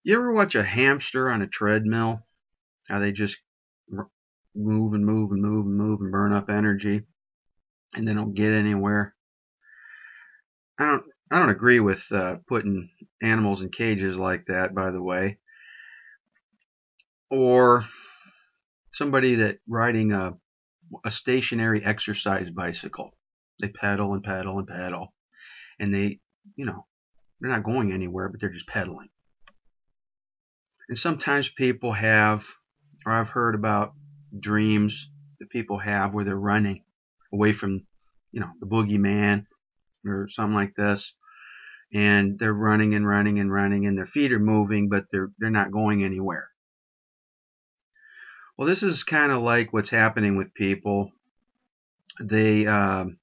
You ever watch a hamster on a treadmill? How they just move and move and move and move and burn up energy, and they don't get anywhere. I don't agree with putting animals in cages like that, by the way. Or somebody that riding a stationary exercise bicycle. They pedal and pedal and pedal, and they're not going anywhere, but they're just pedaling. And sometimes people have, or I've heard about dreams that people have where they're running away from, the boogieman or something like this, and they're running and running and running, and their feet are moving, but they're not going anywhere. Well, this is kind of like what's happening with people. And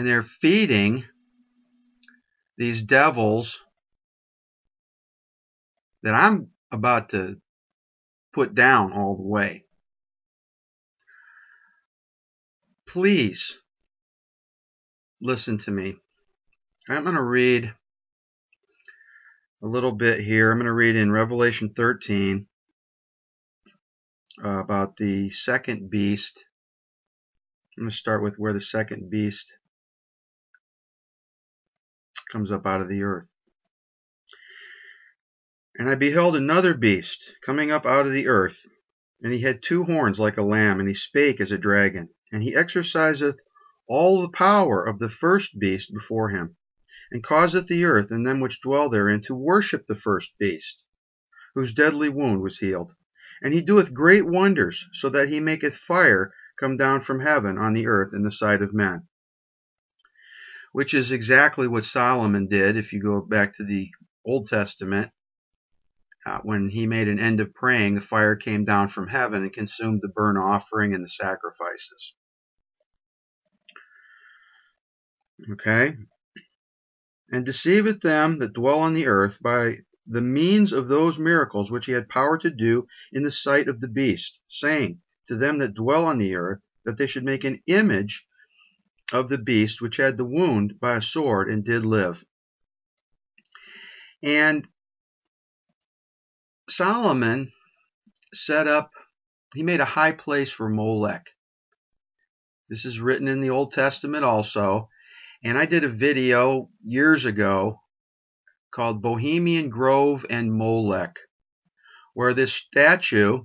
they're feeding these devils that I'm about to put down all the way. Please listen to me. I'm going to read a little bit here. I'm going to read in Revelation 13 about the second beast. I'm going to start with where the second beast comes up out of the earth. And I beheld another beast coming up out of the earth, and he had 2 horns like a lamb, and he spake as a dragon, and he exerciseth all the power of the first beast before him, and causeth the earth and them which dwell therein to worship the first beast, whose deadly wound was healed. And he doeth great wonders, so that he maketh fire come down from heaven on the earth in the sight of men. Which is exactly what Solomon did, if you go back to the Old Testament. When he made an end of praying, the fire came down from heaven and consumed the burnt offering and the sacrifices. Okay? And deceiveth them that dwell on the earth by the means of those miracles which he had power to do in the sight of the beast, saying to them that dwell on the earth that they should make an image of the beast which had the wound by a sword and did live. And Solomon he made a high place for Molech. This is written in the Old Testament also. And I did a video years ago called Bohemian Grove and Molech, where this statue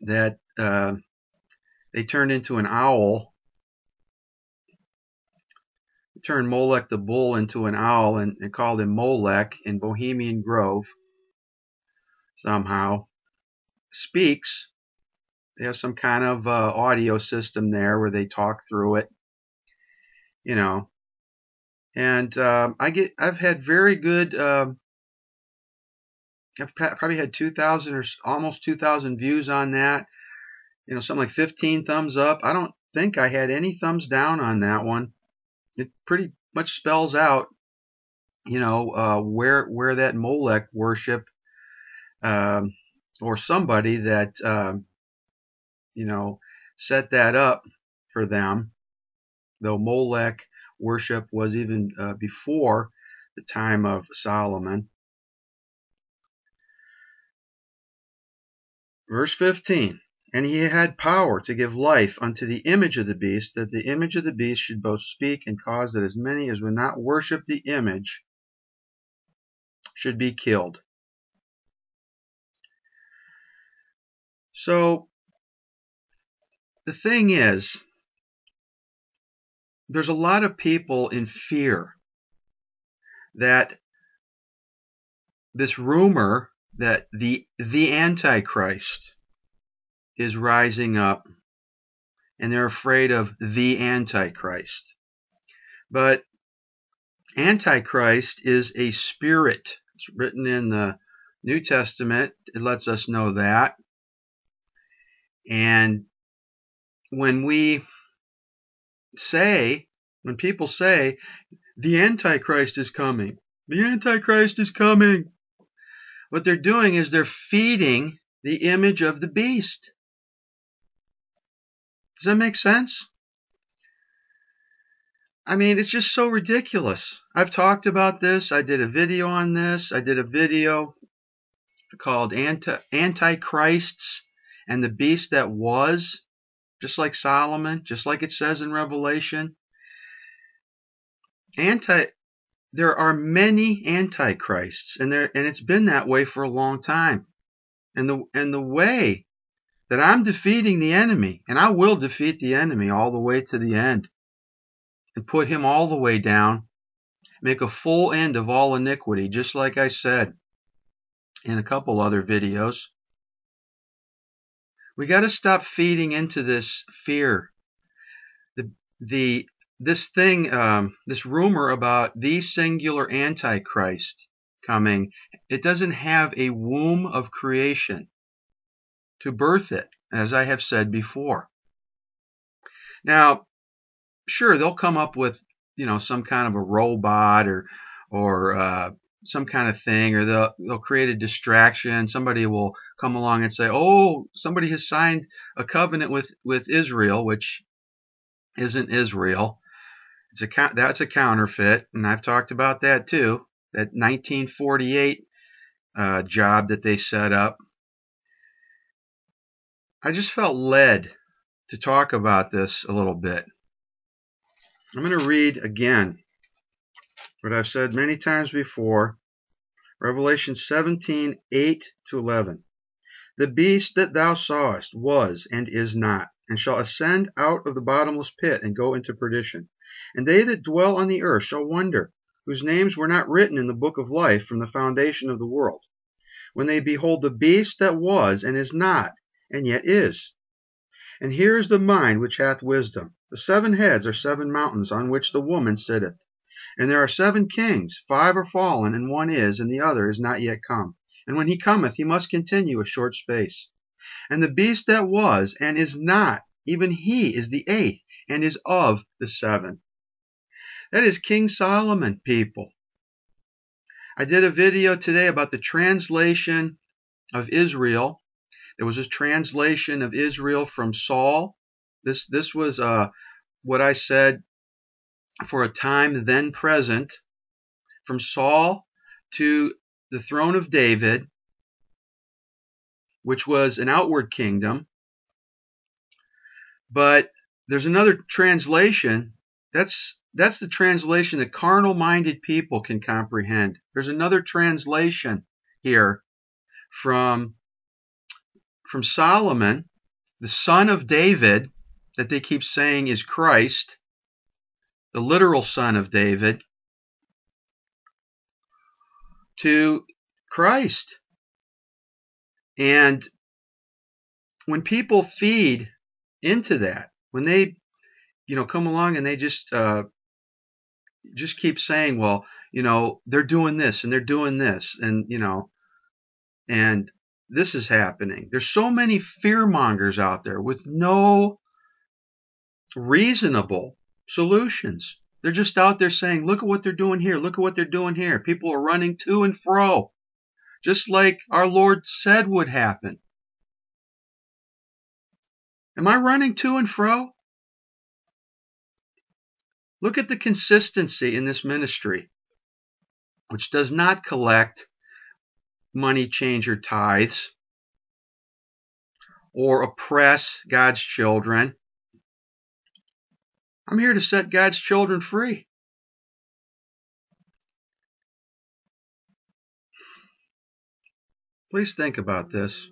that they turned into an owl, turned Molech the bull into an owl and called him Molech in Bohemian Grove, somehow speaks. They have some kind of audio system there where they talk through it, and I've had very good. I've probably had 2,000 or almost 2,000 views on that. Something like 15 thumbs up. I don't think I had any thumbs down on that one. It pretty much spells out, where that Molech worship, or somebody that, set that up for them. Though Molech worship was even before the time of Solomon. Verse 15. And he had power to give life unto the image of the beast, that the image of the beast should both speak and cause that as many as would not worship the image should be killed. So the thing is, there's a lot of people in fear that this rumor that the Antichrist is rising up, and they're afraid of the Antichrist. But Antichrist is a spirit. It's written in the New Testament. It lets us know that. And when people say, the Antichrist is coming, the Antichrist is coming, what they're doing is they're feeding the image of the beast. Does that make sense? I mean, it's just so ridiculous. I've talked about this. I did a video on this. I did a video called Antichrists and the Beast That Was, just like Solomon, just like it says in Revelation. There are many antichrists, and it's been that way for a long time. And the way that I'm defeating the enemy, and I will defeat the enemy all the way to the end, and put him all the way down, make a full end of all iniquity, just like I said in a couple other videos. We got to stop feeding into this fear. This rumor about the singular Antichrist coming, it doesn't have a womb of creation to birth it, as I have said before. Now, sure, they'll come up with, some kind of a robot or some kind of thing, or they'll create a distraction. Somebody will come along and say, "Oh, somebody has signed a covenant with Israel," which isn't Israel. That's a counterfeit, and I've talked about that too. That 1948 job that they set up. I just felt led to talk about this a little bit. I'm going to read again what I've said many times before. Revelation 17:8-11. The beast that thou sawest was and is not, and shall ascend out of the bottomless pit and go into perdition. And they that dwell on the earth shall wonder, whose names were not written in the book of life from the foundation of the world, when they behold the beast that was and is not, and yet is. And here is the mind which hath wisdom. The 7 heads are 7 mountains on which the woman sitteth. And there are 7 kings, 5 are fallen, and 1 is, and the other is not yet come. And when he cometh, he must continue a short space. And the beast that was and is not, even he is the 8th, and is of the 7. That is King Solomon, people. I did a video today about the translation of Israel. There was a translation of Israel from Saul. This was what I said for a time then present, from Saul to the throne of David, which was an outward kingdom. But there's another translation. That's the translation that carnal-minded people can comprehend. There's another translation here from Solomon, the son of David, that they keep saying is Christ, the literal son of David, to Christ. And when people feed into that, when they come along and they just keep saying, well, they're doing this and they're doing this, and and this is happening. There's so many fearmongers out there with no reasonable solutions. They're just out there saying, look at what they're doing here, look at what they're doing here. People are running to and fro, just like our Lord said would happen. Am I running to and fro? Look at the consistency in this ministry, which does not collect money changer tithes or oppress God's children. I'm here to set God's children free. Please think about this.